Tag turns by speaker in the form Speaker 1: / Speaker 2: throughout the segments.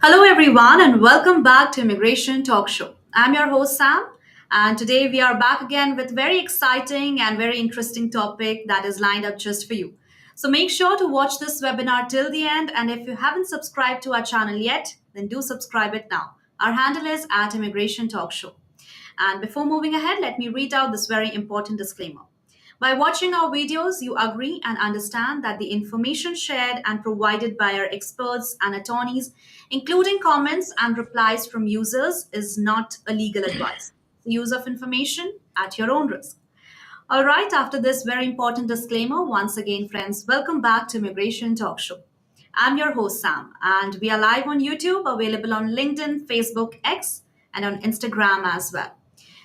Speaker 1: Hello, everyone, and welcome back to Immigration Talk Show. I'm your host, Sam, and today we are back again with very exciting and very interesting topic that is lined up just for you. So make sure to watch this webinar till the end, and if you haven't subscribed to our channel yet, then do subscribe it now. Our handle is at Immigration Talk Show. And before moving ahead, let me read out this very important disclaimer. By watching our videos, you agree and understand that the information shared and provided by our experts and attorneys, including comments and replies from users, is not a legal advice. The use of information at your own risk. All right, after this very important disclaimer, once again, friends, welcome back to Immigration Talk Show. I'm your host, Sam, and we are live on YouTube, available on LinkedIn, Facebook, X, and on Instagram as well.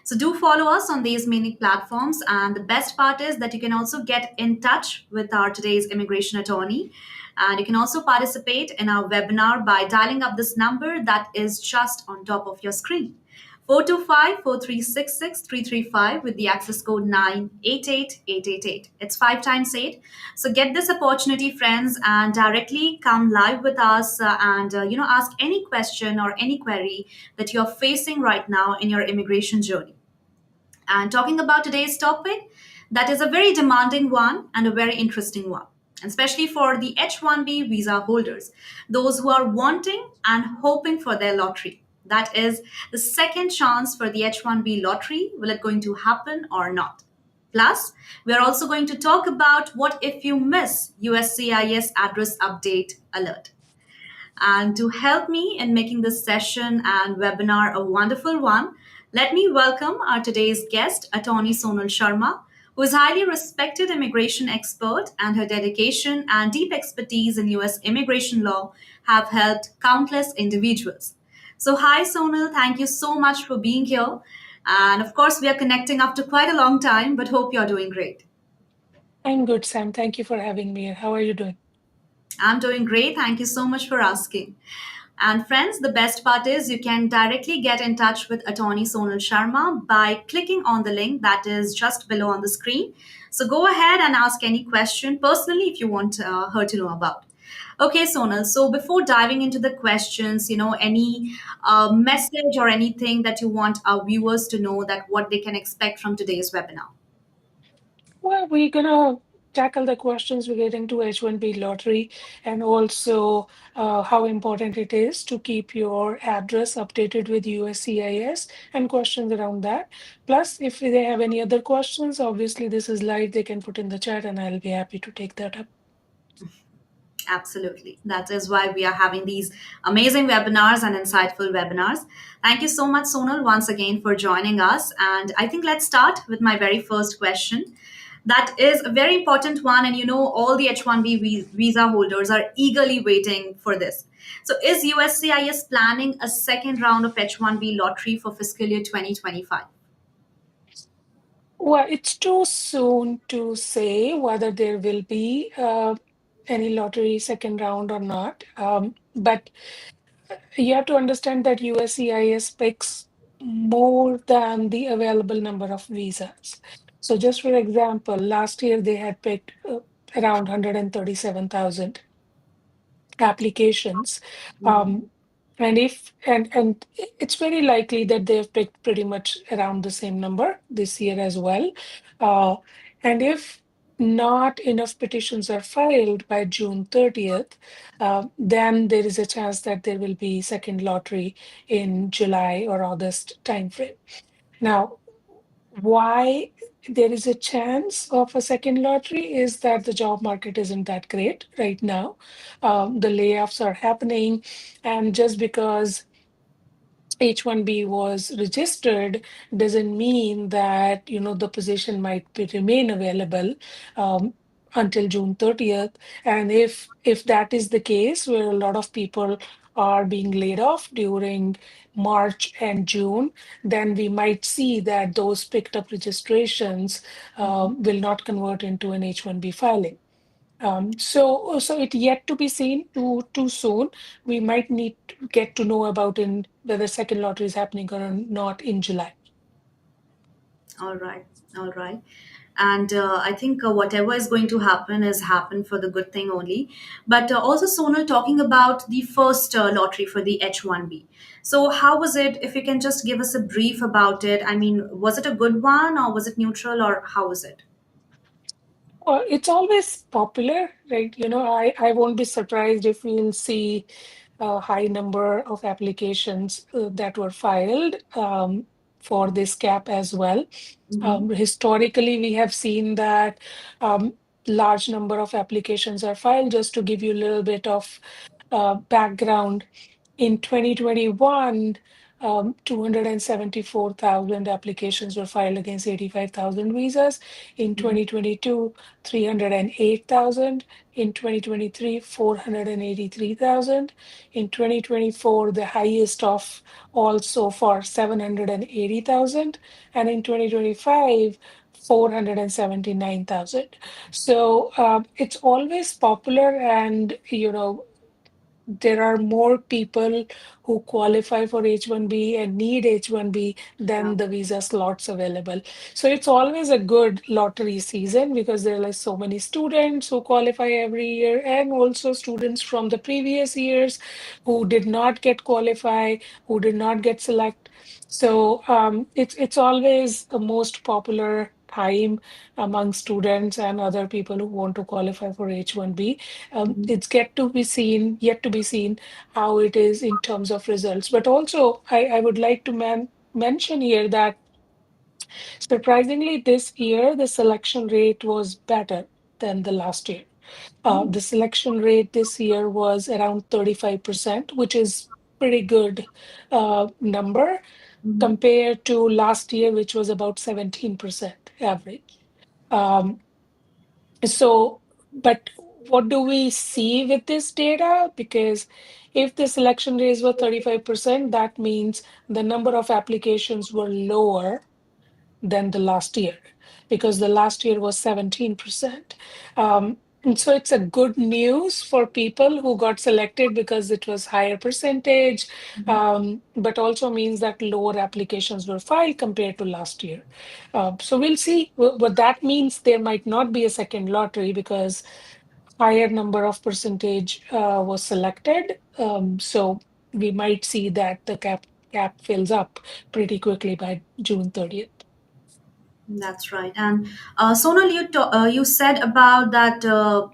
Speaker 1: So do follow us on these many platforms. And the best part is that you can also get in touch with our today's immigration attorney. And you can also participate in our webinar by dialing up this number that is just on top of your screen. 425-436-6335 with the access code 988888. It's 5 times 8. So get this opportunity, friends, and directly come live with us and ask any question or any query that you're facing right now in your immigration journey. And talking about today's topic, that is a very demanding one and a very interesting one, especially for the H-1B visa holders, those who are wanting and hoping for their lottery. That is the second chance for the H-1B lottery. Will it going to happen or not? Plus, we are also going to talk about what if you miss USCIS address update alert. And to help me in making this session and webinar a wonderful one, let me welcome our today's guest, Attorney Sonal Sharma, who is highly respected immigration expert, and her dedication and deep expertise in US immigration law have helped countless individuals. So, hi Sonal, thank you so much for being here. And of course, we are connecting after quite a long time, but hope you're doing great.
Speaker 2: I'm good, Sam. Thank you for having me. How are you doing?
Speaker 1: I'm doing great. Thank you so much for asking. And friends, the best part is you can directly get in touch with Attorney Sonal Sharma by clicking on the link that is just below on the screen. So go ahead and ask any question personally if you want her to know about. Okay, Sonal. So before diving into the questions, any message or anything that you want our viewers to know that what they can expect from today's webinar?
Speaker 2: Well, we're gonna tackle the questions relating to H-1B lottery and also how important it is to keep your address updated with USCIS and questions around that. Plus, if they have any other questions, obviously this is live, they can put in the chat and I'll be happy to take that up.
Speaker 1: Absolutely. That is why we are having these amazing webinars and insightful webinars. Thank you so much, Sonal, once again for joining us. And I think let's start with my very first question. That is a very important one. And all the H-1B visa holders are eagerly waiting for this. So, is USCIS planning a second round of H-1B lottery for fiscal year 2025?
Speaker 2: Well, it's too soon to say whether there will be any lottery second round or not. But you have to understand that USCIS picks more than the available number of visas. So, just for example, last year they had picked around 137,000 applications.
Speaker 1: Mhm.
Speaker 2: Um, and it's very likely that they've picked pretty much around the same number this year as well. Uh, and if not enough petitions are filed by June 30th, then there is a chance that there will be second lottery in July or August timeframe. Now, why there is a chance of a second lottery is that the job market isn't that great right now. The layoffs are happening, and just because H-1B was registered doesn't mean that the position might remain available um, until June 30th. And if that is the case, where a lot of people are being laid off during March and June, then we might see that those picked up registrations
Speaker 1: Mhm.
Speaker 2: will not convert into an H-1B filing. So it yet to be seen too soon. We might need to get to know about in whether second lottery is happening or not in July.
Speaker 1: All right. All right. And I think whatever is going to happen is happen for the good thing only. But also, Sonal, talking about the first lottery for the H-1B. So how was it? If you can just give us a brief about it. I mean, was it a good one, or was it neutral, or how was it?
Speaker 2: Well, it's always popular, right? I won't be surprised if we'll see a high number of applications that were filed for this cap as well.
Speaker 1: Mm-hmm.
Speaker 2: Historically, we have seen that large number of applications are filed. Just to give you a little bit of background, in 2021, 274,000 applications were filed against 85,000 visas. In
Speaker 1: Mm-hmm.
Speaker 2: 2022, 308,000. In 2023, 483,000. In 2024, the highest of all so far, 780,000. And in 2025, 479,000. So it's always popular, and there are more people who qualify for H-1B and need H-1B
Speaker 1: Yeah.
Speaker 2: than the visa slots available. So it's always a good lottery season because there are like so many students who qualify every year, and also students from the previous years who did not get qualify, who did not get select. So it's always the most popular time among students and other people who want to qualify for H-1B.
Speaker 1: Mm-hmm.
Speaker 2: It's yet to be seen how it is in terms of results. But also, I would like to mention here that surprisingly, this year the selection rate was better than the last year.
Speaker 1: Oh.
Speaker 2: The selection rate this year was around 35%, which is pretty good number
Speaker 1: Mm-hmm.
Speaker 2: compared to last year, which was about 17% average. Um, so, but what do we see with this data? Because if the selection rates were 35%, that means the number of applications were lower than the last year, because the last year was 17%. And so it's a good news for people who got selected because it was higher percentage, but also means that lower applications were filed compared to last year. So we'll see. What that means, there might not be a second lottery because higher number of percentage was selected. So we might see that the cap fills up pretty quickly by June 30th.
Speaker 1: That's right. And Sonal, you said about that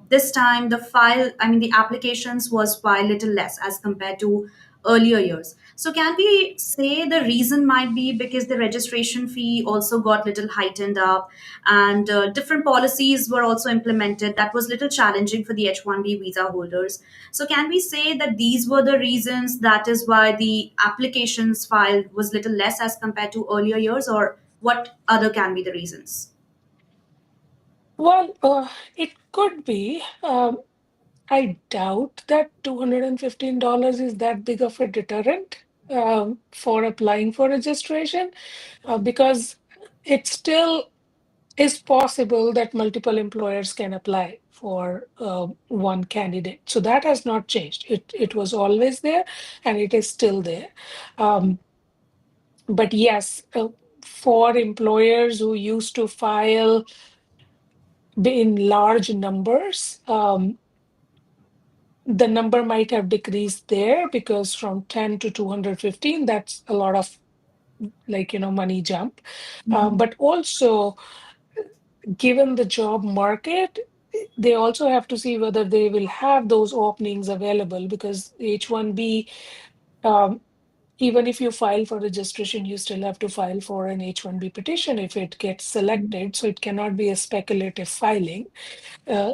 Speaker 1: this time the file, I mean the applications was filed little less as compared to earlier years. So can we say the reason might be because the registration fee also got little heightened up, and different policies were also implemented that was little challenging for the H-1B visa holders. So can we say that these were the reasons that is why the applications filed was little less as compared to earlier years, or what other can be the reasons?
Speaker 2: Well, it could be. I doubt that $215 is that big of a deterrent for applying for registration, because it still is possible that multiple employers can apply for one candidate. So that has not changed. It was always there, and it is still there. Um, but yes, for employers who used to file in large numbers, the number might have decreased there because from 10 to 215, that's a lot of, like, money jump.
Speaker 1: Mhm.
Speaker 2: But also, given the job market, they also have to see whether they will have those openings available, because H-1B, um, even if you file for registration, you still have to file for an H-1B petition if it gets selected. So it cannot be a speculative filing.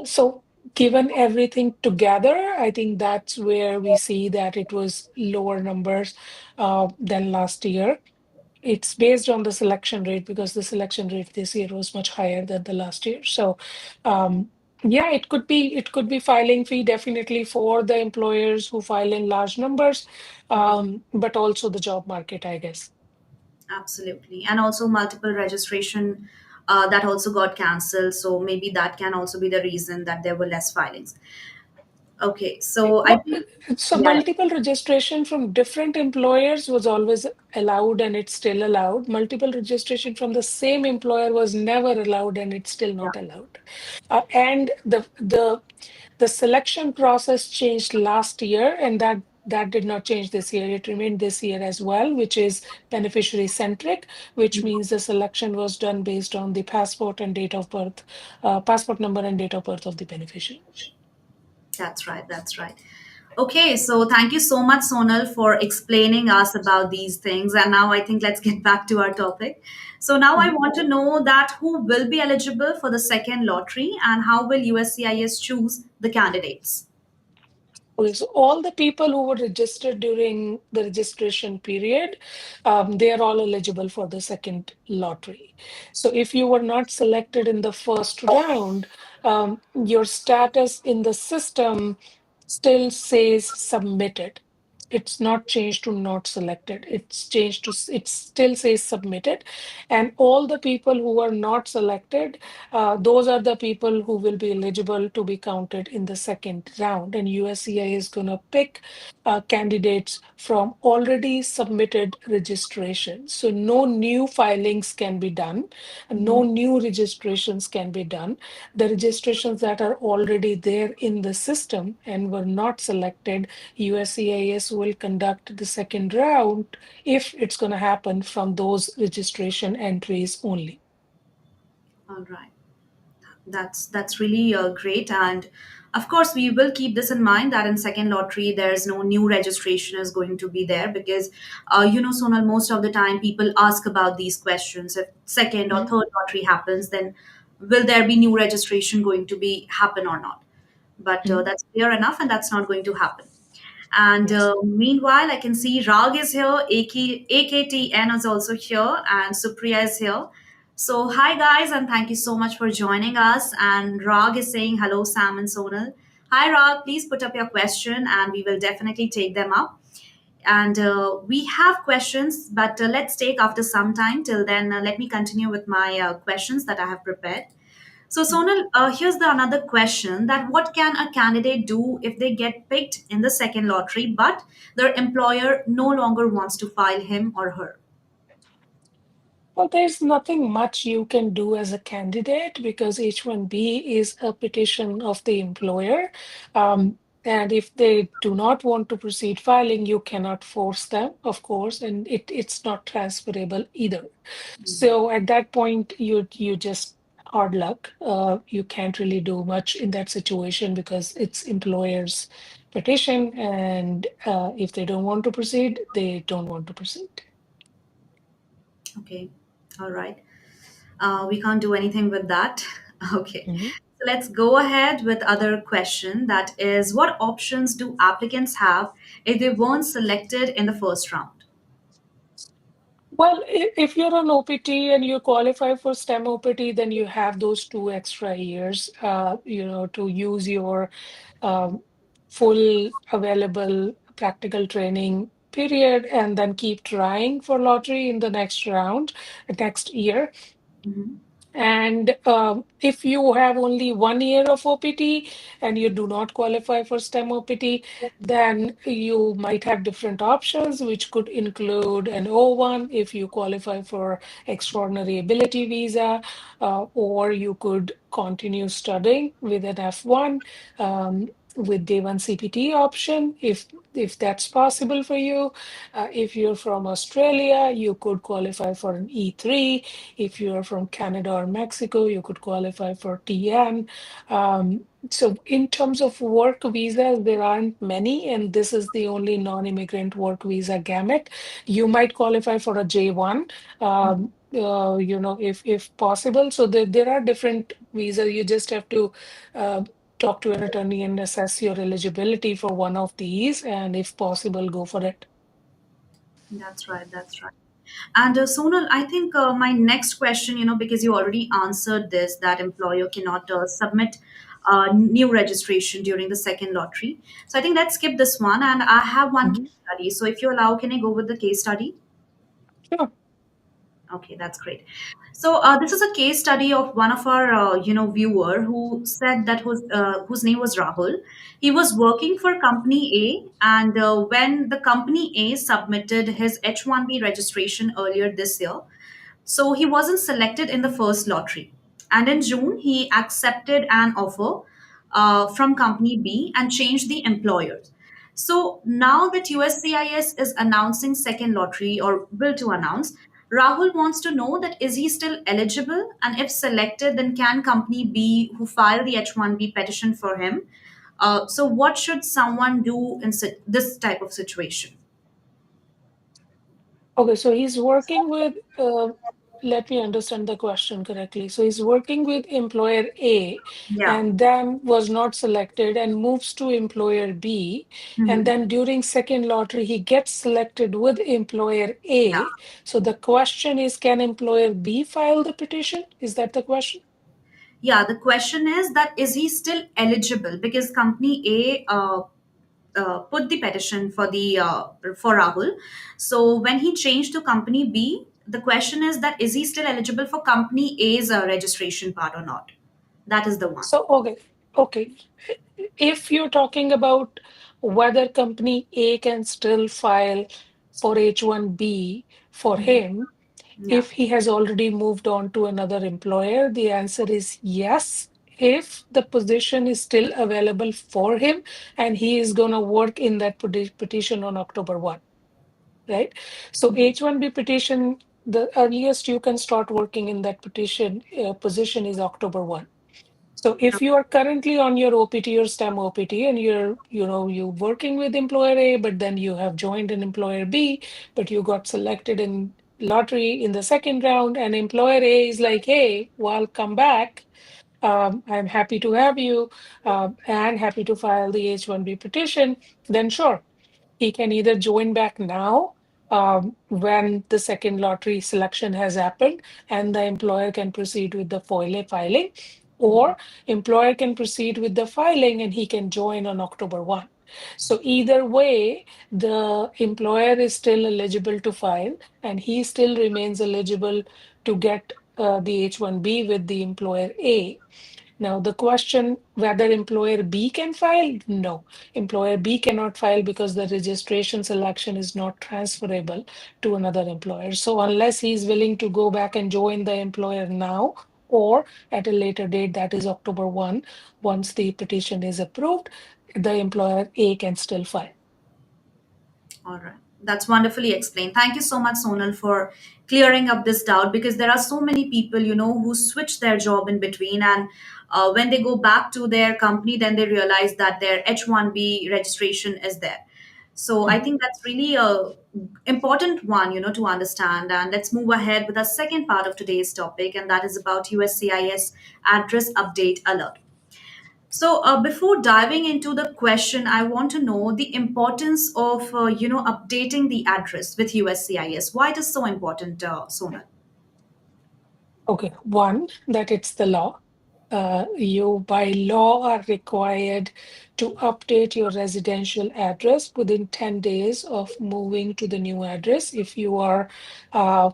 Speaker 2: So given everything together, I think that's where we see that it was lower numbers than last year. It's based on the selection rate because the selection rate this year was much higher than the last year. So yeah, it could be filing fee definitely for the employers who file in large numbers, but also the job market, I guess.
Speaker 1: Absolutely. And also multiple registration that also got cancelled. So maybe that can also be the reason that there were less filings. Okay, so I
Speaker 2: Well,
Speaker 1: think,
Speaker 2: so
Speaker 1: yeah,
Speaker 2: multiple registration from different employers was always allowed and it's still allowed. Multiple registration from the same employer was never allowed and it's still
Speaker 1: yeah.
Speaker 2: not allowed. And the selection process changed last year, and that did not change this year. It remained this year as well, which is beneficiary centric, which means the selection was done based on the passport and date of birth, passport number and date of birth of the beneficiary.
Speaker 1: That's right. That's right. Okay, so thank you so much, Sonal, for explaining us about these things. And now I think let's get back to our topic. So now I
Speaker 2: Mhm.
Speaker 1: want to know that who will be eligible for the second lottery and how will USCIS choose the candidates?
Speaker 2: Okay, so all the people who were registered during the registration period, they are all eligible for the second lottery. So if you were not selected in the first round, your status in the system still says submitted. It's not changed to not selected. It's changed to, it still says submitted. And all the people who are not selected, those are the people who will be eligible to be counted in the second round. And USCI is going to pick candidates from already submitted registration. So no new filings can be done, no
Speaker 1: Mhm.
Speaker 2: new registrations can be done. The registrations that are already there in the system and were not selected, USCIS will conduct the second round if it's going to happen from those registration entries only.
Speaker 1: All right. That's really great, and of course we will keep this in mind that in second lottery there's no new registration is going to be there because Sonal, most of the time people ask about these questions. If second or
Speaker 2: Mhm.
Speaker 1: third lottery happens, then will there be new registration going to be happen or not? But
Speaker 2: Mhm.
Speaker 1: that's clear enough, and that's not going to happen. And
Speaker 2: Yes.
Speaker 1: meanwhile, I can see Rag is here, AKTN is also here, and Supriya is here. So, hi guys, and thank you so much for joining us. And Rag is saying hello, Sam and Sonal. Hi, Rag, please put up your question and we will definitely take them up. And we have questions, but let's take after some time. Till then, let me continue with my questions that I have prepared. So,
Speaker 2: Mhm.
Speaker 1: Sonal, here's the another question: that what can a candidate do if they get picked in the second lottery, but their employer no longer wants to file him or her?
Speaker 2: Well, there's nothing much you can do as a candidate because H-1B is a petition of the employer. And if they do not want to proceed filing, you cannot force them, of course, and it's not transferable either. So at that point, you just hard luck. You can't really do much in that situation because it's employer's petition, and if they don't want to proceed, they don't want to proceed.
Speaker 1: Okay, all right. We can't do anything with that. Okay.
Speaker 2: Mhm.
Speaker 1: So let's go ahead with other question. That is, what options do applicants have if they weren't selected in the first round?
Speaker 2: Well, if you're on OPT and you qualify for STEM OPT, then you have those 2 extra years, to use your um, full available practical training period and then keep trying for lottery in the next round, next year.
Speaker 1: Mhm.
Speaker 2: And if you have only 1 year of OPT and you do not qualify for STEM OPT, then you might have different options, which could include an O1 if you qualify for extraordinary ability visa, or you could continue studying with an F1 with day one CPT option if that's possible for you. If you're from Australia, you could qualify for an E3. If you're from Canada or Mexico, you could qualify for TN. So, in terms of work visas, there aren't many, and this is the only non-immigrant work visa gamut. You might qualify for a J1, if possible. So there are different visas. You just have to uh, talk to an attorney and assess your eligibility for one of these, and if possible, go for it.
Speaker 1: That's right. That's right. And Sonal, I think my next question, because you already answered this, that employer cannot submit new registration during the second lottery. So I think let's skip this one. And I have one
Speaker 2: Mhm.
Speaker 1: case study. So if you allow, can I go with the case study?
Speaker 2: Sure.
Speaker 1: Okay, that's great. So this is a case study of one of our viewer who said that whose name was Rahul. He was working for company A, and when the company A submitted his H-1B registration earlier this year, so he wasn't selected in the first lottery. And in June, he accepted an offer from company B and changed the employers. So now that USCIS is announcing second lottery or will to announce, Rahul wants to know that is he still eligible, and if selected, then can company B who filed the H-1B petition for him? So what should someone do in this type of situation?
Speaker 2: Okay, so he's working with, let me understand the question correctly. So he's working with employer A
Speaker 1: Yeah.
Speaker 2: and then was not selected and moves to employer B. And
Speaker 1: Mhm.
Speaker 2: then during second lottery, he gets selected with employer
Speaker 1: Yeah.
Speaker 2: A. So the question is, can employer B file the petition? Is that the question?
Speaker 1: Yeah, the question is that is he still eligible because company A put the petition for the for Rahul. So when he changed to company B, the question is that is he still eligible for company A's registration part or not? That is the one.
Speaker 2: So, okay. If you're talking about whether company A can still file for H-1B for
Speaker 1: Mhm.
Speaker 2: him,
Speaker 1: Yeah.
Speaker 2: if he has already moved on to another employer, the answer is yes. If the position is still available for him and he is going to work in that petition on October 1, right? So H-1B petition, the earliest you can start working in that petition position is October 1. So if you are currently on your OPT or STEM OPT and you're working with employer A, but then you have joined an employer B, but you got selected in lottery in the second round, and employer A is like, hey, well, come back. I'm happy to have you and happy to file the H-1B petition, then sure, he can either join back now when the second lottery selection has happened and the employer can proceed with the FOIL filing, or employer can proceed with the filing and he can join on October 1. So either way, the employer is still eligible to file and he still remains eligible to get the H-1B with the employer A. Now, the question whether employer B can file, no, employer B cannot file because the registration selection is not transferable to another employer. So, unless he's willing to go back and join the employer now or at a later date, that is October 1, once the petition is approved, the employer A can still file.
Speaker 1: All right. That's wonderfully explained. Thank you so much, Sonal, for clearing up this doubt because there are so many people, who switch their job in between. And when they go back to their company, then they realize that their H-1B registration is there. So I
Speaker 2: Mhm.
Speaker 1: think that's really a important one, to understand. And let's move ahead with our second part of today's topic, and that is about USCIS address update alert. So, before diving into the question, I want to know the importance of updating the address with USCIS. Why it is so important, Sonal?
Speaker 2: Okay, one, that it's the law. You by law are required to update your residential address within 10 days of moving to the new address if you are uh,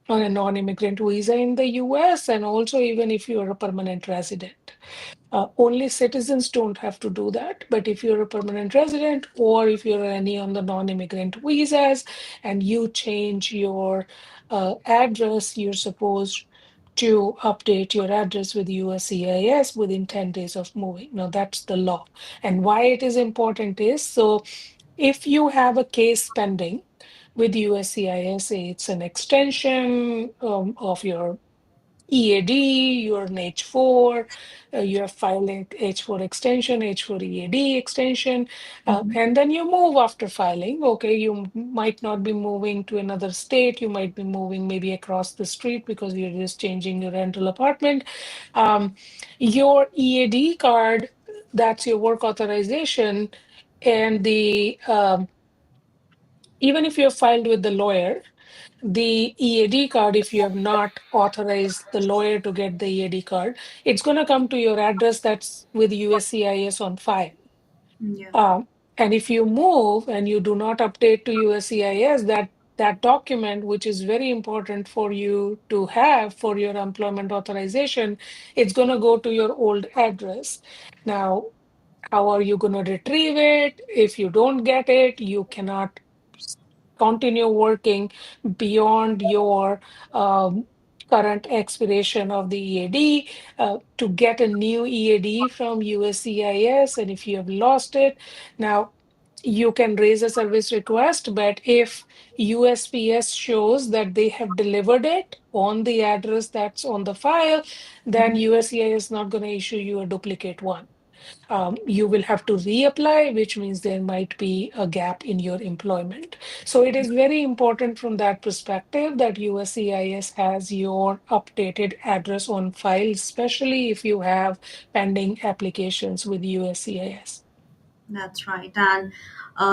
Speaker 2: on a non-immigrant visa in the US, and also even if you are a permanent resident. Only citizens don't have to do that. But if you're a permanent resident or if you're any on the non-immigrant visas and you change your address, you're supposed to update your address with USCIS within 10 days of moving. Now, that's the law. And why it is important is so if you have a case pending with USCIS, it's an extension of your EAD, you're an H4, you're filing H4 extension, H4 EAD extension,
Speaker 1: Mhm.
Speaker 2: and then you move after filing. Okay, you might not be moving to another state, you might be moving maybe across the street because you're just changing your rental apartment. Um, your EAD card, that's your work authorization, and the even if you're filed with the lawyer, the EAD card, if you have not authorized the lawyer to get the EAD card, it's going to come to your address that's with USCIS on file.
Speaker 1: Yeah.
Speaker 2: Um, and if you move and you do not update to USCIS, that that document, which is very important for you to have for your employment authorization, it's going to go to your old address. Now, how are you going to retrieve it? If you don't get it, you cannot continue working beyond your um, current expiration of the EAD. To get a new EAD from USCIS, and if you have lost it, now you can raise a service request, but if USPS shows that they have delivered it on the address that's on the file, then USCIS is not going to issue you a duplicate one. You will have to reapply, which means there might be a gap in your employment. So it is very important from that perspective that USCIS has your updated address on file, especially if you have pending applications with USCIS.
Speaker 1: That's right. And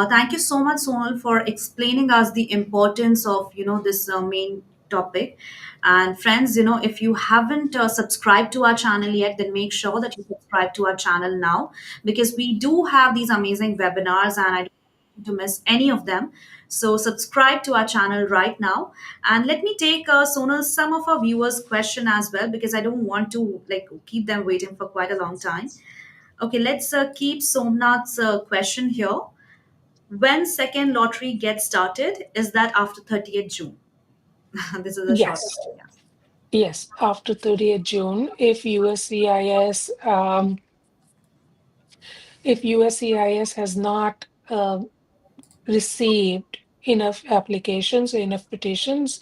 Speaker 1: thank you so much, Sonal, for explaining us the importance of, this main topic. And friends, if you haven't subscribed to our channel yet, then make sure that you subscribe to our channel now, because we do have these amazing webinars and I don't want you to miss any of them. So subscribe to our channel right now. And let me take, Sonal, some of our viewers' question as well, because I don't want to like keep them waiting for quite a long time. Okay, let's keep Somnath's question here. When second lottery gets started, is that after 30th June? This is a short
Speaker 2: Yes.
Speaker 1: question. Yeah.
Speaker 2: Yes, after 30th June, if USCIS has not received enough applications, enough petitions,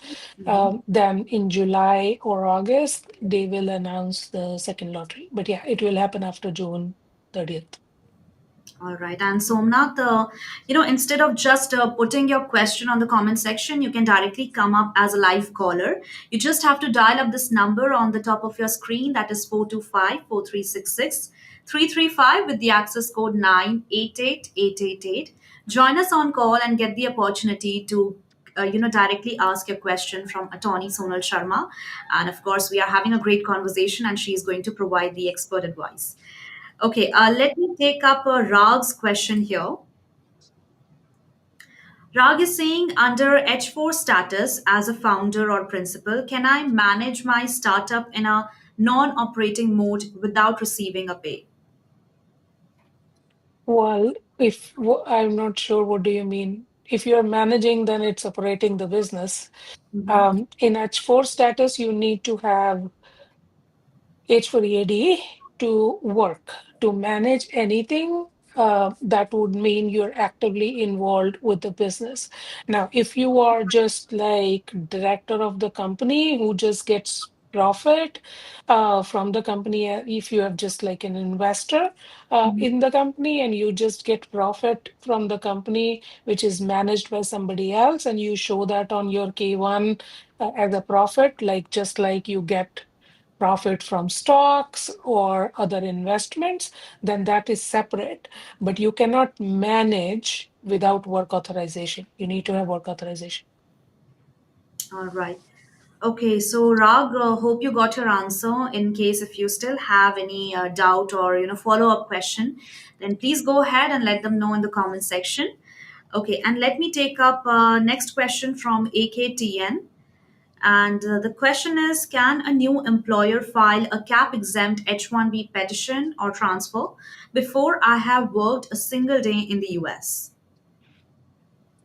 Speaker 2: then in July or August, they will announce the second lottery. But yeah, it will happen after June 30th.
Speaker 1: All right. And Somnath, instead of just putting your question on the comment section, you can directly come up as a live caller. You just have to dial up this number on the top of your screen. That is 425-4366-335 with the access code 988888. Join us on call and get the opportunity to directly ask your question from attorney Sonal Sharma. And of course, we are having a great conversation and she is going to provide the expert advice. Okay, let me take up Rag's question here. Rag is saying, under H4 status as a founder or principal, can I manage my startup in a non operating mode without receiving a pay?
Speaker 2: Well, I'm not sure what do you mean. If you're managing, then it's operating the business.
Speaker 1: Mhm.
Speaker 2: In H4 status, you need to have H4EAD to work, to manage anything that would mean you're actively involved with the business. Now, if you are just like director of the company who just gets profit from the company, if you have just like an investor in the company and you just get profit from the company, which is managed by somebody else, and you show that on your K1 as a profit, like just like you get profit from stocks or other investments, then that is separate. But you cannot manage without work authorization. You need to have work authorization.
Speaker 1: All right. Okay, so Rag, hope you got your answer. In case if you still have any doubt or follow up question, then please go ahead and let them know in the comment section. Okay, and let me take up next question from AKTN. And the question is, can a new employer file a cap exempt H-1B petition or transfer before I have worked a single day in the US?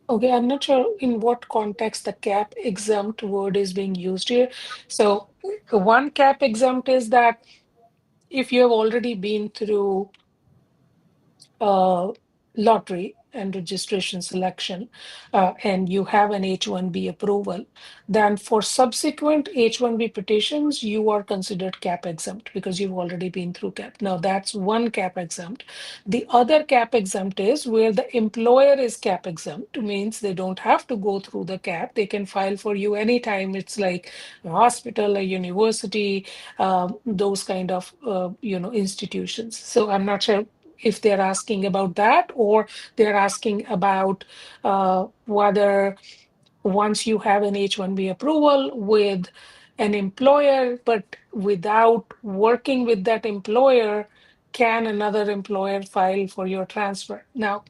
Speaker 2: Okay, I'm not sure in what context the cap exempt word is being used here. So, one cap exempt is that if you have already been through uh, lottery and registration selection, and you have an H-1B approval, then for subsequent H-1B petitions, you are considered cap exempt because you've already been through cap. Now, that's one cap exempt. The other cap exempt is where the employer is cap exempt, means they don't have to go through the cap. They can file for you anytime. It's like a hospital, a university, those kind of institutions. So I'm not sure if they're asking about that or they're asking about whether once you have an H-1B approval with an employer, but without working with that employer, can another employer file for your transfer? Now,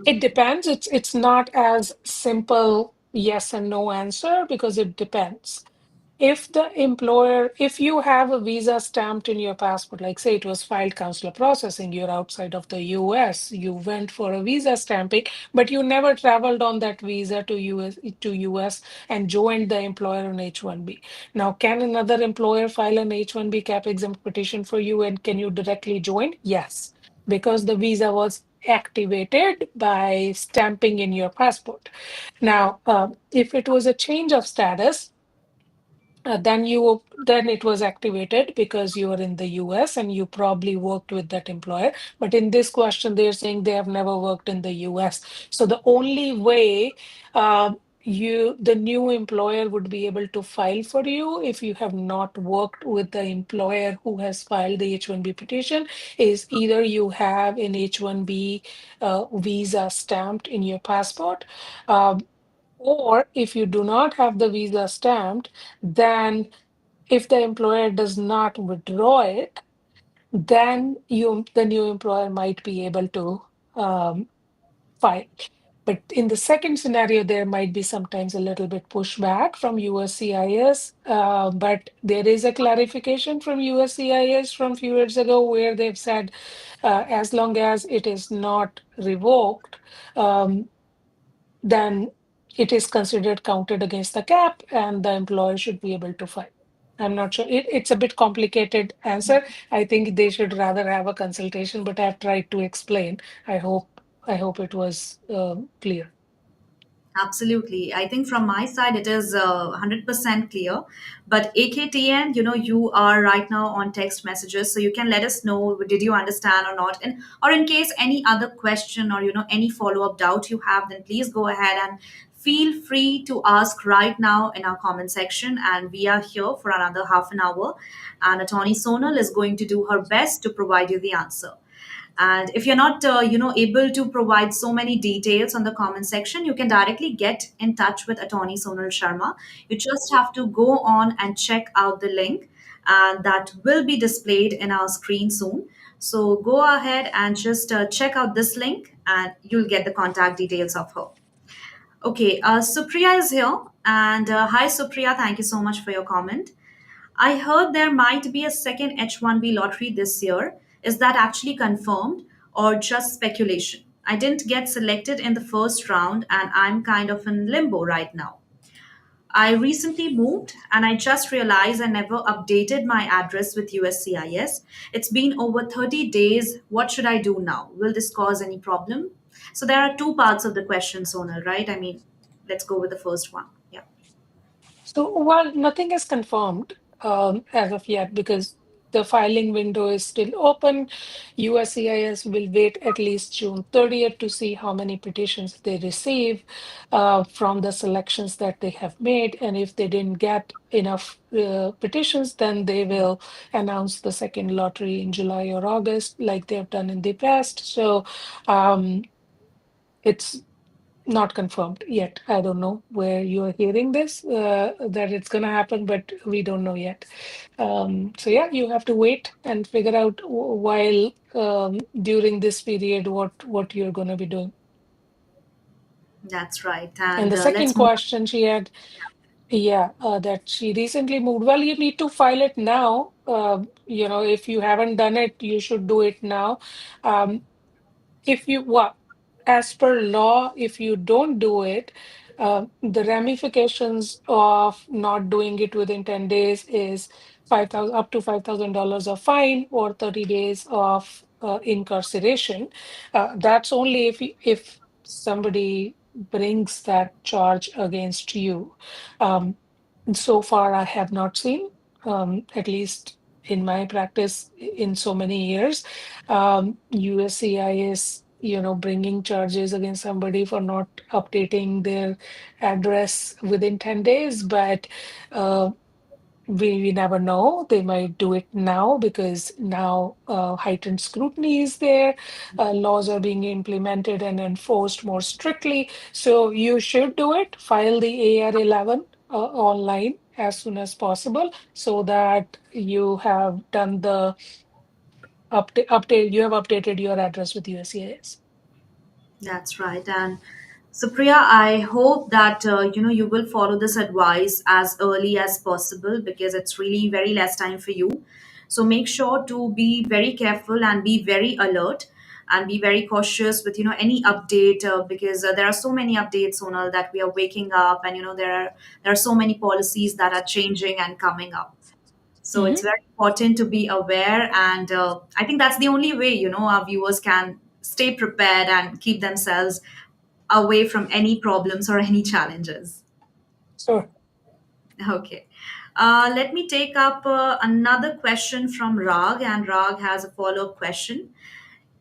Speaker 2: It depends. It's not as simple yes and no answer because it depends. If you have a visa stamped in your passport, like say it was filed consular processing, you're outside of the US, you went for a visa stamping, but you never traveled on that visa to US and joined the employer on H-1B. Now, can another employer file an H-1B cap exempt petition for you and can you directly join? Yes, because the visa was activated by stamping in your passport. Now, if it was a change of status, then it was activated because you are in the US and you probably worked with that employer. But in this question, they're saying they have never worked in the US. So the only way the new employer would be able to file for you if you have not worked with the employer who has filed the H-1B petition is either you have an H-1B visa stamped in your passport. um, or if you do not have the visa stamped, then if the employer does not withdraw it, then the new employer might be able to um, file. But in the second scenario, there might be sometimes a little bit pushback from USCIS. But there is a clarification from USCIS from a few years ago where they've said as long as it is not revoked, um, then it is considered counted against the cap and the employer should be able to file. I'm not sure. It's a bit complicated answer. I think they should rather have a consultation, but I've tried to explain. I hope it was clear.
Speaker 1: Absolutely. I think from my side, it is 100% clear. But AKTN, you are right now on text messages, so you can let us know, did you understand or not? And or in case any other question or, any follow-up doubt you have, then please go ahead and feel free to ask right now in our comment section. And we are here for another half an hour. And Attorney Sonal is going to do her best to provide you the answer. And if you're not able to provide so many details on the comment section, you can directly get in touch with Attorney Sonal Sharma. You just have to go on and check out the link, and that will be displayed in our screen soon. So go ahead and just check out this link and you'll get the contact details of her. Okay, Supriya is here. And hi, Supriya. Thank you so much for your comment. I heard there might be a second H-1B lottery this year. Is that actually confirmed or just speculation? I didn't get selected in the first round and I'm kind of in limbo right now. I recently moved and I just realized I never updated my address with USCIS. It's been over 30 days. What should I do now? Will this cause any problem? So there are two parts of the question, Sonal, right? I mean, let's go with the first one. Yeah.
Speaker 2: So while nothing is confirmed as of yet, because the filing window is still open, USCIS will wait at least June 30th to see how many petitions they receive from the selections that they have made. And if they didn't get enough petitions, then they will announce the second lottery in July or August, like they have done in the past. So um, it's not confirmed yet. I don't know where you are hearing this, that it's going to happen, but we don't know yet. So yeah, you have to wait and figure out while during this period what you're going to be doing.
Speaker 1: That's right.
Speaker 2: And
Speaker 1: And
Speaker 2: the second
Speaker 1: let's move.
Speaker 2: question she had, yeah, that she recently moved. Well, you need to file it now. If you haven't done it, you should do it now. Um, if you well, as per law, if you don't do it, the ramifications of not doing it within 10 days is 5,000 up to $5,000 of fine or 30 days of incarceration. That's only if somebody brings that charge against you. Um, so far, I have not seen, at least in my practice in so many years, USCIS, bringing charges against somebody for not updating their address within 10 days. But uh, we never know. They might do it now because now heightened scrutiny is there. Laws are being implemented and enforced more strictly. So you should do it. File the AR-11 online as soon as possible so that you have done the update. You have updated your address with USCIS.
Speaker 1: That's right. And Supriya, I hope that you will follow this advice as early as possible because it's really very less time for you. So make sure to be very careful and be very alert and be very cautious with any update because there are so many updates, Sonal, that we are waking up, and there are so many policies that are changing and coming up. So it's
Speaker 2: Mhm.
Speaker 1: very important to be aware, and I think that's the only way our viewers can stay prepared and keep themselves away from any problems or any challenges.
Speaker 2: Sure.
Speaker 1: Okay. Let me take up another question from Rag, and Rag has a follow up question.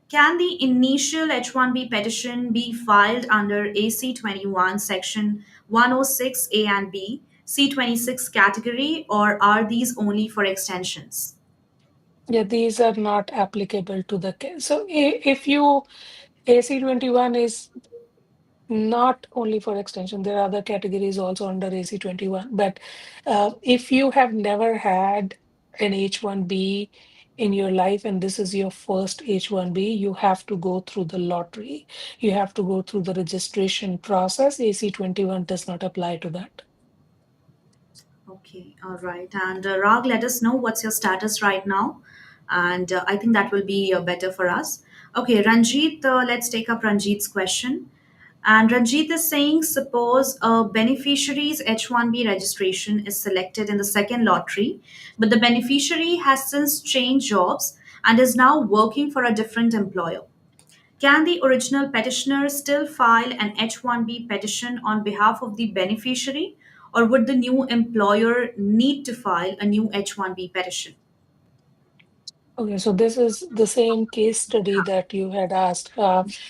Speaker 1: Can the initial H-1B petition be filed under AC 21, Section 106A and B, C26 category, or are these only for extensions?
Speaker 2: Yeah, these are not applicable to the case. So if you AC 21 is not only for extension, there are other categories also under AC 21. But if you have never had an H-1B in your life and this is your first H-1B, you have to go through the lottery. You have to go through the registration process. AC 21 does not apply to that.
Speaker 1: Okay, all right. And Rag, let us know what's your status right now. And I think that will be better for us. Okay, Ranjit, let's take up Ranjit's question. And Ranjit is saying, suppose a beneficiary's H-1B registration is selected in the second lottery, but the beneficiary has since changed jobs and is now working for a different employer. Can the original petitioner still file an H-1B petition on behalf of the beneficiary, or would the new employer need to file a new H-1B petition?
Speaker 2: Okay, so this is the same case study that you had asked.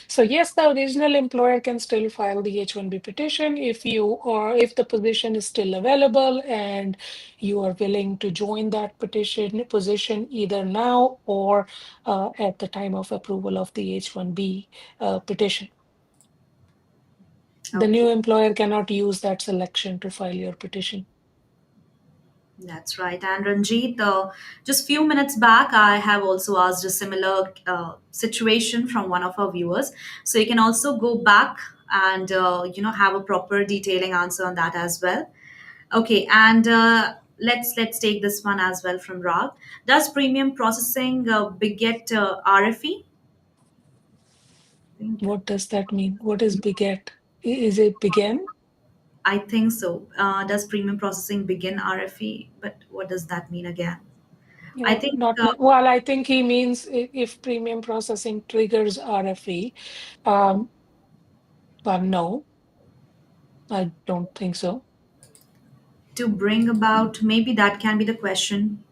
Speaker 2: So yes, the original employer can still file the H-1B petition if you or if the position is still available and you are willing to join that petition position either now or at the time of approval of the H-1B petition. The new
Speaker 1: Okay,
Speaker 2: employer cannot use that selection to file your petition.
Speaker 1: that's right. And Ranjit, just few minutes back, I have also asked a similar situation from one of our viewers. So you can also go back and have a proper detailing answer on that as well. Okay, and let's take this one as well from Rag. Does premium processing beget RFE? Think
Speaker 2: What does that mean? What is beget? Is it begin?
Speaker 1: I think so. Does premium processing begin RFE? But what does that mean again? I
Speaker 2: Yeah,
Speaker 1: think
Speaker 2: well, I think he means if premium processing triggers RFE. Um, but no, I don't think so.
Speaker 1: to bring about, maybe that can be the question.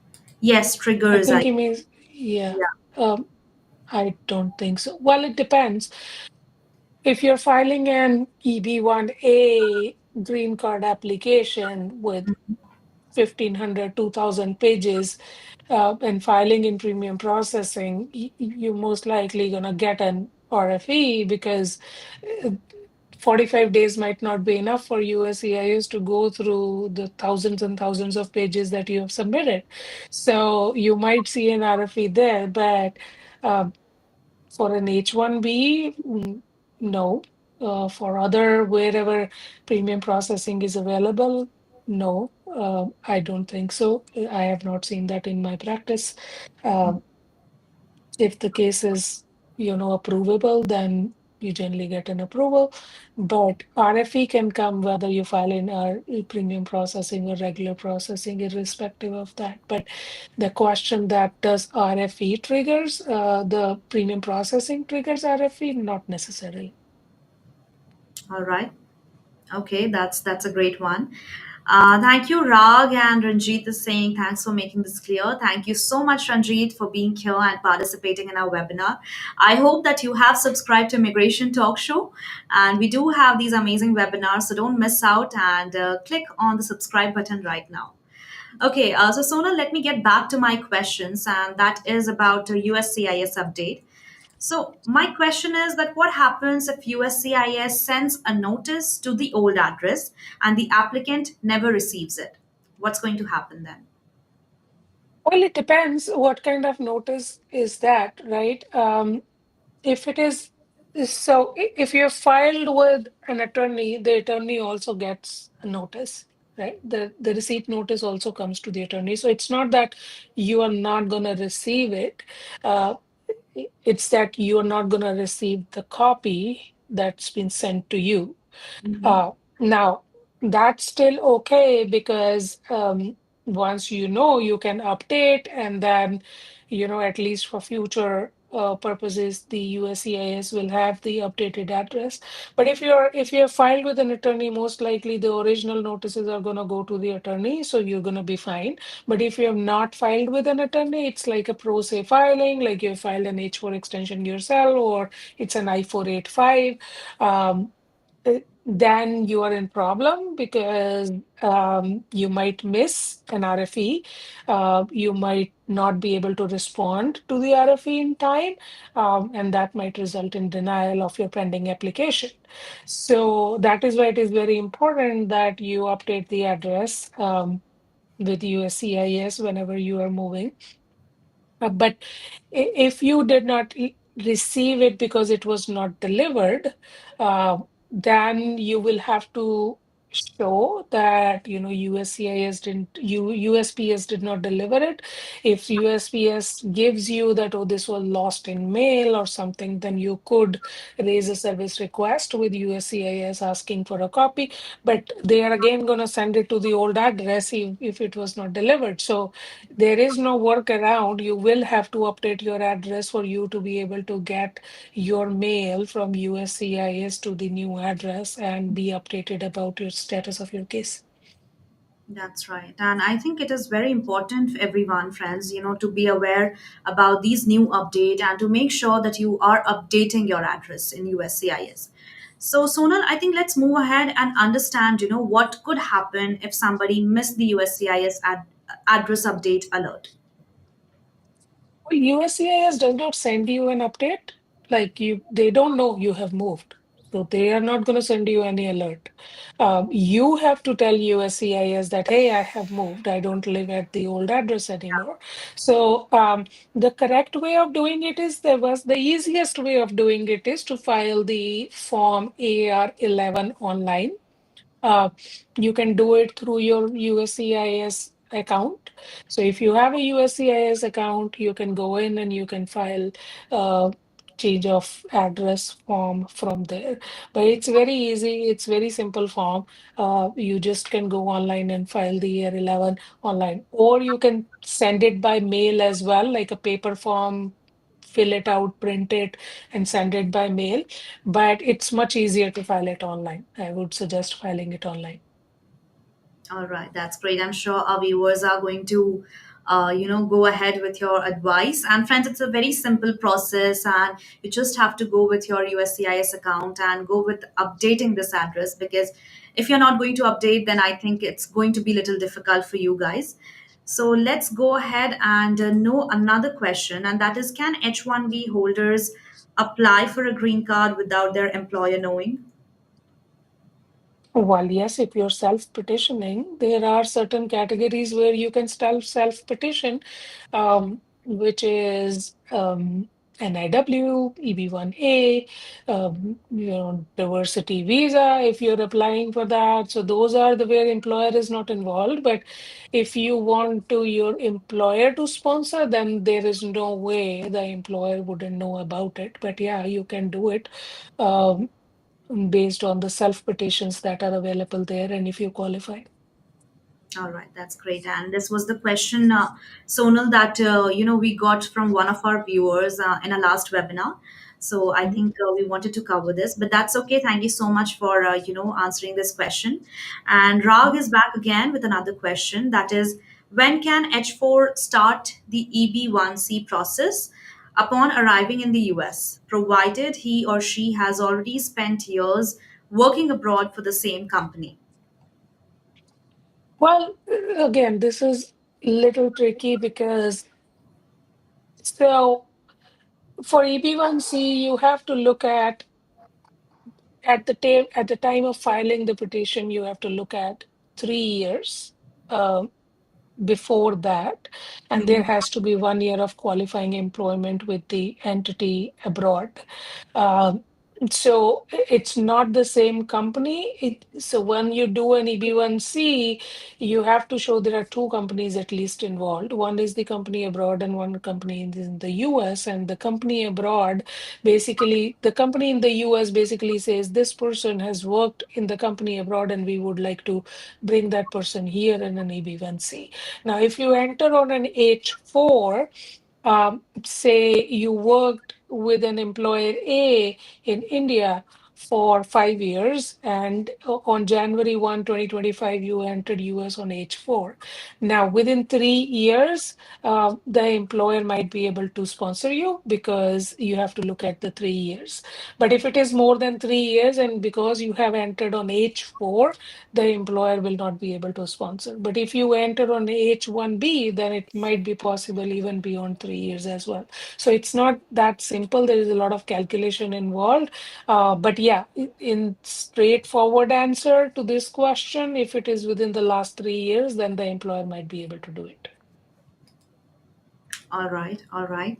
Speaker 1: Yes,
Speaker 2: I
Speaker 1: triggers.
Speaker 2: think he means, yeah,
Speaker 1: Yeah.
Speaker 2: um, I don't think so. Well, it depends. If you're filing an EB1A green card application with 1,500, 2,000 pages, and filing in premium processing, you most likely gonna get an RFE because uh, 45 days might not be enough for USCIS to go through the thousands and thousands of pages that you have submitted. So you might see an RFE there, but uh, for an H-1B, no. For other, wherever premium processing is available, no, I don't think so. I have not seen that in my practice. Um, if the case is, approvable, then you generally get an approval. But RFE can come whether you file in our premium processing or regular processing, irrespective of that. But the question that does RFE triggers the premium processing triggers RFE? Not necessarily.
Speaker 1: All right. Okay, that's a great one. Thank you, Rag, and Ranjit is saying thanks for making this clear. Thank you so much, Ranjit, for being here and participating in our webinar. I hope that you have subscribed to Immigration Talk Show, and we do have these amazing webinars, so don't miss out and click on the subscribe button right now. Okay, so Sona, let me get back to my questions, and that is about a USCIS update. So my question is that what happens if USCIS sends a notice to the old address and the applicant never receives it? What's going to happen then?
Speaker 2: Well, it depends what kind of notice is that, right? If it is So if you're filed with an attorney, the attorney also gets a notice, right? The receipt notice also comes to the attorney. So it's not that you are not going to receive it. Uh, it's that you are not going to receive the copy that's been sent to you.
Speaker 1: Mhm.
Speaker 2: Uh, Now, that's still okay because once you know, you can update, and then, at least for future purposes, the USCIS will have the updated address. But if you're filed with an attorney, most likely the original notices are going to go to the attorney, so you're going to be fine. But if you have not filed with an attorney, it's like a pro se filing, like you filed an H4 extension yourself, or it's an I-485. Um, then you are in problem because you might miss an RFE. You might not be able to respond to the RFE in time, and that might result in denial of your pending application. So that is why it is very important that you update the address with USCIS whenever you are moving. But if you did not receive it because it was not delivered, then you will have to show that USCIS didn't USPS did not deliver it. If USPS gives you that, oh, this was lost in mail or something, then you could raise a service request with USCIS asking for a copy, but they are again going to send it to the old address if it was not delivered. So there is no workaround. You will have to update your address for you to be able to get your mail from USCIS to the new address and be updated about your status of your case.
Speaker 1: That's right. And I think it is very important for everyone, friends, to be aware about these new update and to make sure that you are updating your address in USCIS. So, Sonal, I think let's move ahead and understand, what could happen if somebody missed the USCIS address update alert.
Speaker 2: Well, USCIS does not send you an update. Like they don't know you have moved. So they are not going to send you any alert. You have to tell USCIS that, hey, I have moved. I don't live at the old address anymore. So the correct way of doing it is the easiest way of doing it is to file the form AR11 online. uh, you can do it through your USCIS account. So if you have a USCIS account, you can go in and you can file change of address form from there. But it's very easy. It's very simple form. You just can go online and file the year 11 online, or you can send it by mail as well, like a paper form, fill it out, print it, and send it by mail, but it's much easier to file it online. I would suggest filing it online.
Speaker 1: All right, that's great. I'm sure our viewers are going to, go ahead with your advice. And friends, it's a very simple process, and you just have to go with your USCIS account and go with updating this address. Because if you're not going to update, then I think it's going to be a little difficult for you guys. So let's go ahead and know another question, and that is, can H-1B holders apply for a green card without their employer knowing?
Speaker 2: Well, yes, if you're self-petitioning, there are certain categories where you can self-petition, which is NIW, EB1A, diversity visa, if you're applying for that. So those are the where employer is not involved. But if you want to your employer to sponsor, then there is no way the employer wouldn't know about it. But yeah, you can do it. Um, Based on the self petitions that are available there and if you qualify.
Speaker 1: All right, that's great. And this was the question, Sonal, that we got from one of our viewers in a last webinar. So I
Speaker 2: Mhm.
Speaker 1: think we wanted to cover this, but that's okay. Thank you so much for answering this question. And Rag is back again with another question. That is, when can H4 start the EB1C process upon arriving in the US, provided he or she has already spent years working abroad for the same company?
Speaker 2: Well, again, this is little tricky because so for EB1C, you have to look at the time of filing the petition, you have to look at 3 years um, before that, and there
Speaker 1: Mhm.
Speaker 2: has to be 1 year of qualifying employment with the entity abroad. Um, So it's not the same company. So when you do an EB1C, you have to show there are two companies at least involved. One is the company abroad and one company in the US. And the company abroad, basically, the company in the US basically says this person has worked in the company abroad and we would like to bring that person here in an EB1C. Now, if you enter on an H4, say you worked with an employer A in India for 5 years, and on January 1, 2025, you entered US on H4. Now, within 3 years, the employer might be able to sponsor you because you have to look at the 3 years. But if it is more than 3 years, and because you have entered on H4, the employer will not be able to sponsor. But if you enter on H-1B, then it might be possible even beyond 3 years as well. So it's not that simple. There is a lot of calculation involved. But yeah, in straightforward answer to this question, if it is within the last 3 years, then the employer might be able to do it.
Speaker 1: All right, all right.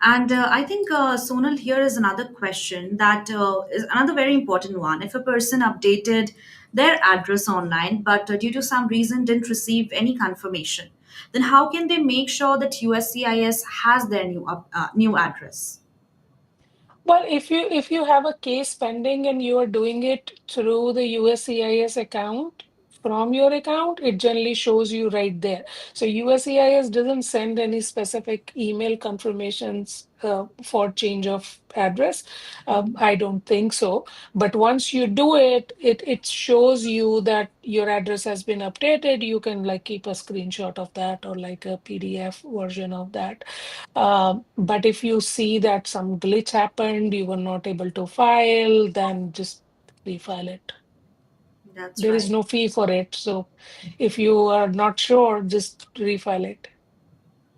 Speaker 1: And I think, Sonal, here is another question that is another very important one. If a person updated their address online, but due to some reason didn't receive any confirmation, then how can they make sure that USCIS has their new address?
Speaker 2: Well, if you have a case pending and you are doing it through the USCIS account from your account, it generally shows you right there. So USCIS doesn't send any specific email confirmations for change of address. I don't think so. But once you do it, it shows you that your address has been updated. You can like keep a screenshot of that or like a PDF version of that. But if you see that some glitch happened, you were not able to file, then just refile it.
Speaker 1: That's
Speaker 2: There is
Speaker 1: right.
Speaker 2: no fee for it. So if you are not sure, just refile it.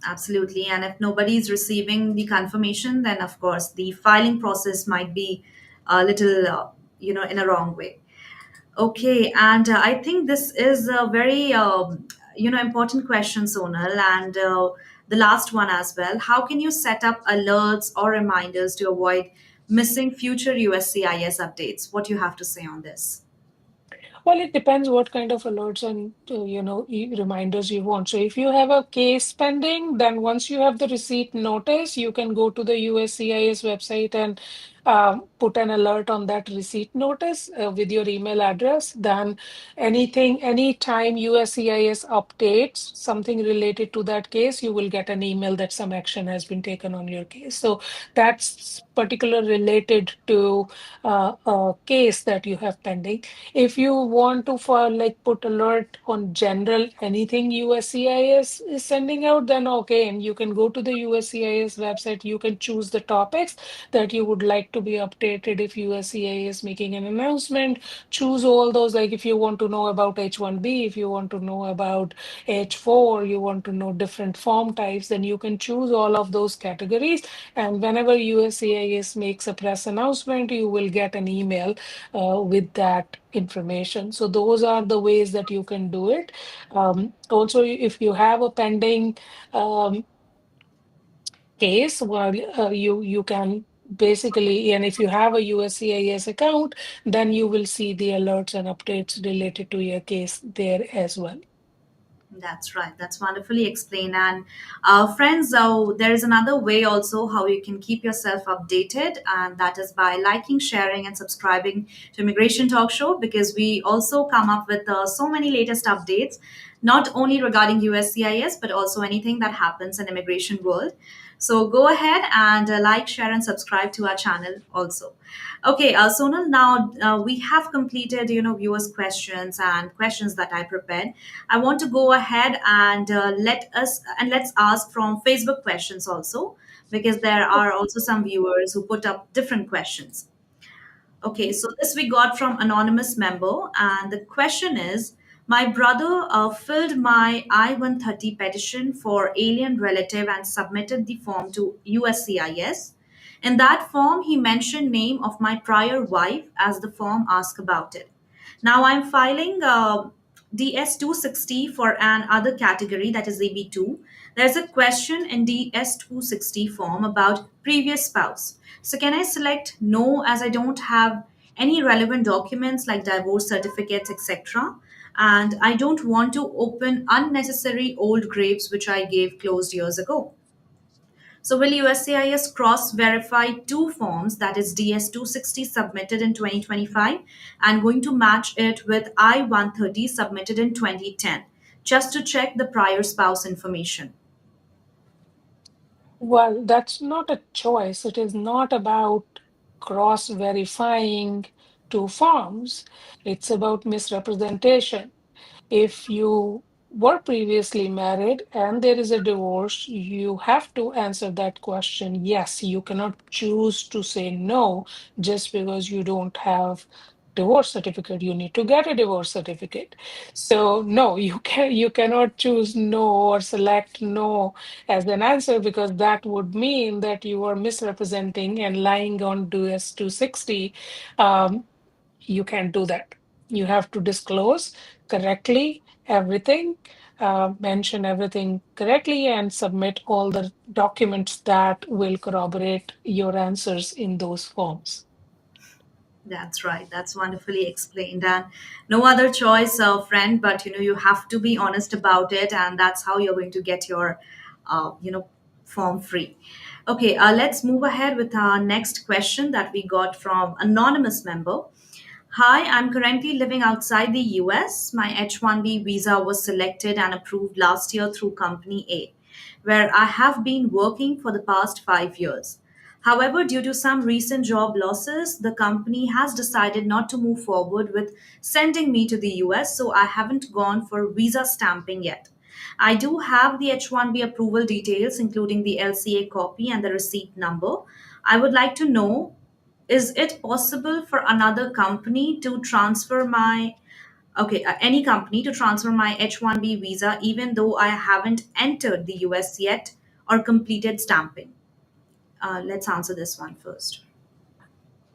Speaker 1: Absolutely. And if nobody is receiving the confirmation, then of course the filing process might be a little, in a wrong way. Okay, and I think this is a very important question, Sonal, and the last one as well. How can you set up alerts or reminders to avoid missing future USCIS updates? What do you have to say on this?
Speaker 2: Well, it depends what kind of alerts and reminders you want. So if you have a case pending, then once you have the receipt notice, you can go to the USCIS website and put an alert on that receipt notice with your email address. Then anytime USCIS updates something related to that case, you will get an email that some action has been taken on your case. So that's particular related to a case that you have pending. If you want to for like put alert on general anything USCIS is sending out, then okay, and you can go to the USCIS website. You can choose the topics that you would like to be updated if USCIS is making an announcement. Choose all those, like if you want to know about H-1B, if you want to know about H-4, you want to know different form types, then you can choose all of those categories. And whenever USCIS makes a press announcement, you will get an email with that information. So those are the ways that you can do it. Also, if you have a pending um, case, well, you can basically, and if you have a USCIS account, then you will see the alerts and updates related to your case there as well.
Speaker 1: That's right. That's wonderfully explained. And friends, there is another way also how you can keep yourself updated, and that is by liking, sharing, and subscribing to Immigration Talk Show because we also come up with so many latest updates, not only regarding USCIS but also anything that happens in immigration world. So go ahead and like, share, and subscribe to our channel also. Okay, Sonal, now we have completed, viewers' questions and questions that I prepared. I want to go ahead and let's ask from Facebook questions also because there are also some viewers who put up different questions. Okay, so this we got from anonymous member, and the question is: My brother filled my I-130 petition for alien relative and submitted the form to USCIS. In that form, he mentioned name of my prior wife as the form asked about it. Now I'm filing DS 260 for an other category that is AB2. There's a question in the S260 form about previous spouse. So can I select no as I don't have any relevant documents like divorce certificates, etc. And I don't want to open unnecessary old grapes which I gave closed years ago. So will USCIS cross-verify two forms, that is DS-260 submitted in 2025 and going to match it with I-130 submitted in 2010, just to check the prior spouse information?
Speaker 2: Well, that's not a choice. It is not about cross-verifying two forms. It's about misrepresentation. If you were previously married and there is a divorce, you have to answer that question. Yes, you cannot choose to say no just because you don't have divorce certificate. You need to get a divorce certificate. So no, you cannot choose no or select no as an answer, because that would mean that you are misrepresenting and lying on DS 260. You can't do that. You have to disclose correctly everything, mention everything correctly, and submit all the documents that will corroborate your answers in those forms.
Speaker 1: That's right. That's wonderfully explained. And no other choice, friend, but you have to be honest about it, and that's how you're going to get your, uh, you know, form free. Okay, let's move ahead with our next question that we got from anonymous member. Hi, I'm currently living outside the US. My H-1B visa was selected and approved last year through Company A, where I have been working for the past 5 years. However, due to some recent job losses, the company has decided not to move forward with sending me to the US, so I haven't gone for visa stamping yet. I do have the H-1B approval details, including the LCA copy and the receipt number. I would like to know, is it possible for another company to transfer my any company to transfer my H-1B visa even though I haven't entered the US yet or completed stamping? Let's answer this one first.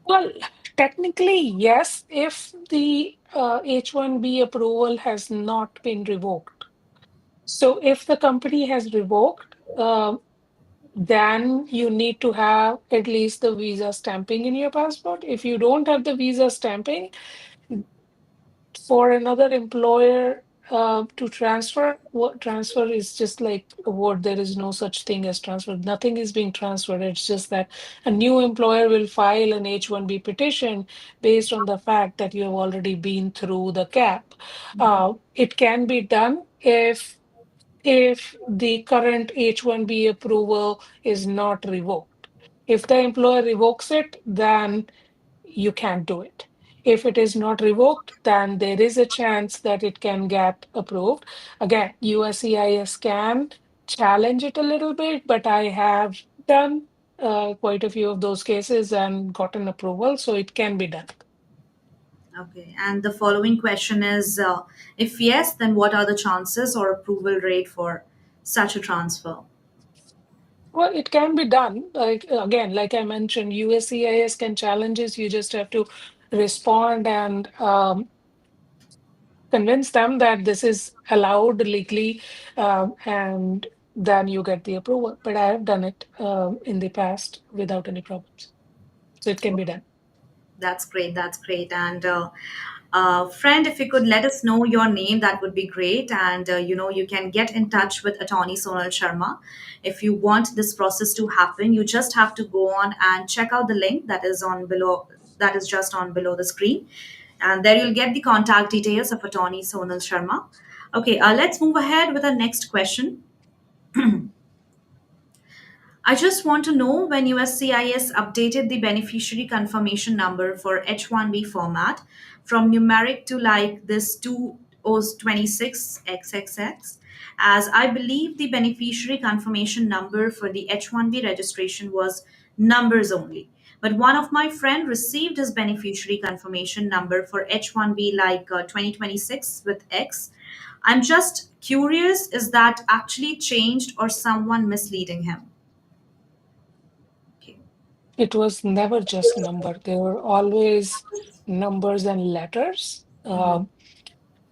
Speaker 2: Well, technically, yes, if the H-1B approval has not been revoked. So if the company has revoked, then you need to have at least the visa stamping in your passport. If you don't have the visa stamping, for another employer to transfer, what transfer is just like a word. There is no such thing as transfer. Nothing is being transferred. It's just that a new employer will file an H-1B petition based on the fact that you have already been through the cap. It can be done if the current H-1B approval is not revoked. If the employer revokes it, then you can't do it. If it is not revoked, then there is a chance that it can get approved. Again, USCIS can challenge it a little bit, but I have done quite a few of those cases and gotten approval, so it can be done.
Speaker 1: Okay, and the following question is, if yes, then what are the chances or approval rate for such a transfer?
Speaker 2: Well, it can be done. Like again, like I mentioned, USCIS can challenge it. You just have to respond and convince them that this is allowed legally, and then you get the approval. But I have done it in the past without any problems. So it can be done.
Speaker 1: That's great. That's great. And friend, if you could let us know your name, that would be great. And you can get in touch with Attorney Sonal Sharma. If you want this process to happen, you just have to go on and check out the link that is on below. That is just on below the screen, and there you'll get the contact details of Attorney Sonal Sharma. Okay, let's move ahead with our next question. I just want to know when USCIS updated the beneficiary confirmation number for H-1B format from numeric to like this 2026XXX, as I believe the beneficiary confirmation number for the H-1B registration was numbers only. But one of my friend received his beneficiary confirmation number for H-1B like 2026 with X. I'm just curious, is that actually changed or someone misleading him? Okay.
Speaker 2: It was never just number. There were always numbers and letters.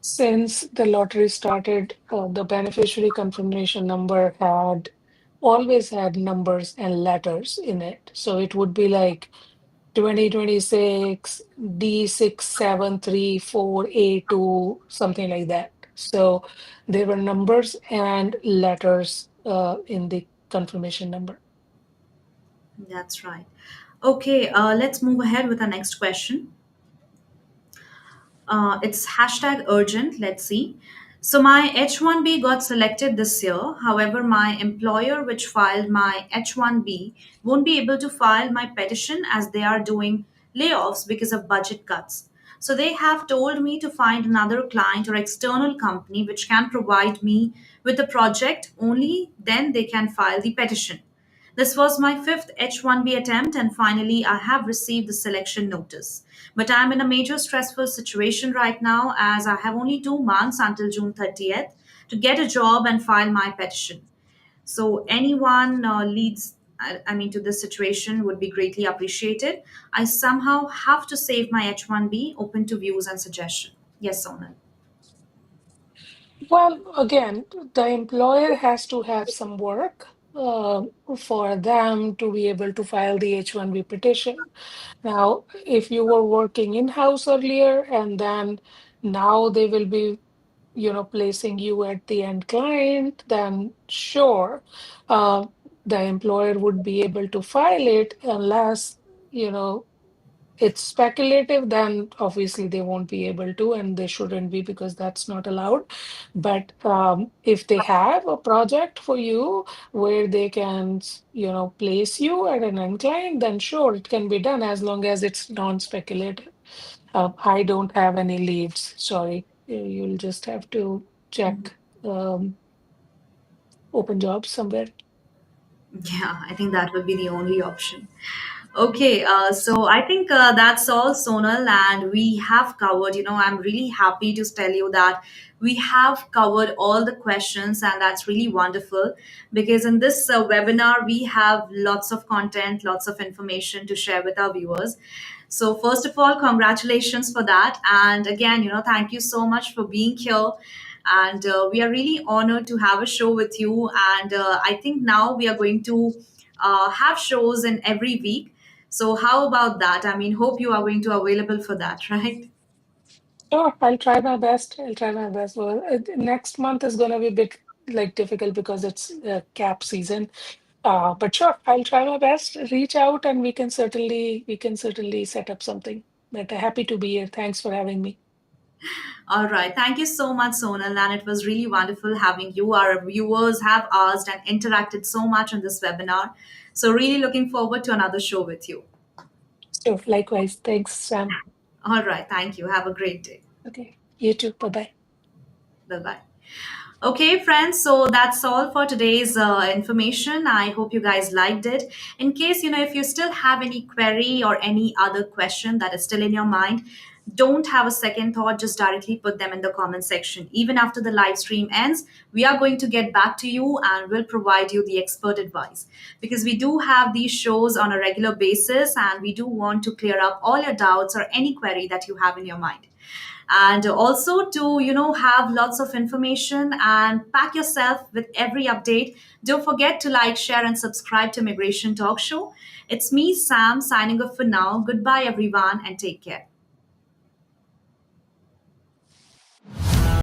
Speaker 2: Since the lottery started, the beneficiary confirmation number had always had numbers and letters in it. So it would be like 2026 D6734A2, something like that. So there were numbers and letters in the confirmation number.
Speaker 1: That's right. Okay, let's move ahead with our next question. It's hashtag urgent. Let's see. So my H-1B got selected this year. However, my employer, which filed my H-1B, won't be able to file my petition as they are doing layoffs because of budget cuts. So they have told me to find another client or external company which can provide me with a project. Only then they can file the petition. This was my fifth H-1B attempt, and finally, I have received the selection notice. But I'm in a major stressful situation right now as I have only 2 months until June 30th to get a job and file my petition. So, anyone leads, I mean, to this situation would be greatly appreciated. I somehow have to save my H-1B, open to views and suggestion. Yes, Sonal.
Speaker 2: Well, again, the employer has to have some work for them to be able to file the H-1B petition. Now, if you were working in-house earlier and then now they will be, placing you at the end client, then sure, uh, the employer would be able to file it unless, you know, it's speculative, then obviously they won't be able to, and they shouldn't be because that's not allowed. But if they have a project for you where they can, place you at an end client, then sure, it can be done as long as it's non-speculative. I don't have any leads. Sorry. You'll just have to check open jobs somewhere.
Speaker 1: Yeah, I think that would be the only option. Okay, so I think that's all, Sonal, and we have covered. I'm really happy to tell you that we have covered all the questions, and that's really wonderful because in this webinar, we have lots of content, lots of information to share with our viewers. So, first of all, congratulations for that. And again, thank you so much for being here. And we are really honored to have a show with you. And I think now we are going to have shows in every week. So how about that? I mean, hope you are going to available for that, right?
Speaker 2: Sure, I'll try my best. I'll try my best. Well, next month is going to be a bit like difficult because it's cap season. But sure, I'll try my best. Reach out, and we can certainly set up something. But happy to be here. Thanks for having me.
Speaker 1: All right. Thank you so much, Sonal. And it was really wonderful having you. Our viewers have asked and interacted so much on this webinar. So really looking forward to another show with you.
Speaker 2: So likewise, thanks, Sam.
Speaker 1: All right. Thank you. Have a great day.
Speaker 2: Okay, you too. Bye bye.
Speaker 1: Bye bye. Okay, friends, so that's all for today's information. I hope you guys liked it. In case, if you still have any query or any other question that is still in your mind, don't have a second thought, just directly put them in the comment section. Even after the live stream ends, we are going to get back to you and we'll provide you the expert advice because we do have these shows on a regular basis and we do want to clear up all your doubts or any query that you have in your mind, and also to have lots of information and pack yourself with every update. Don't forget to like, share and subscribe to Immigration Talk Show. It's me, Sam, signing off for now. Goodbye everyone and take care.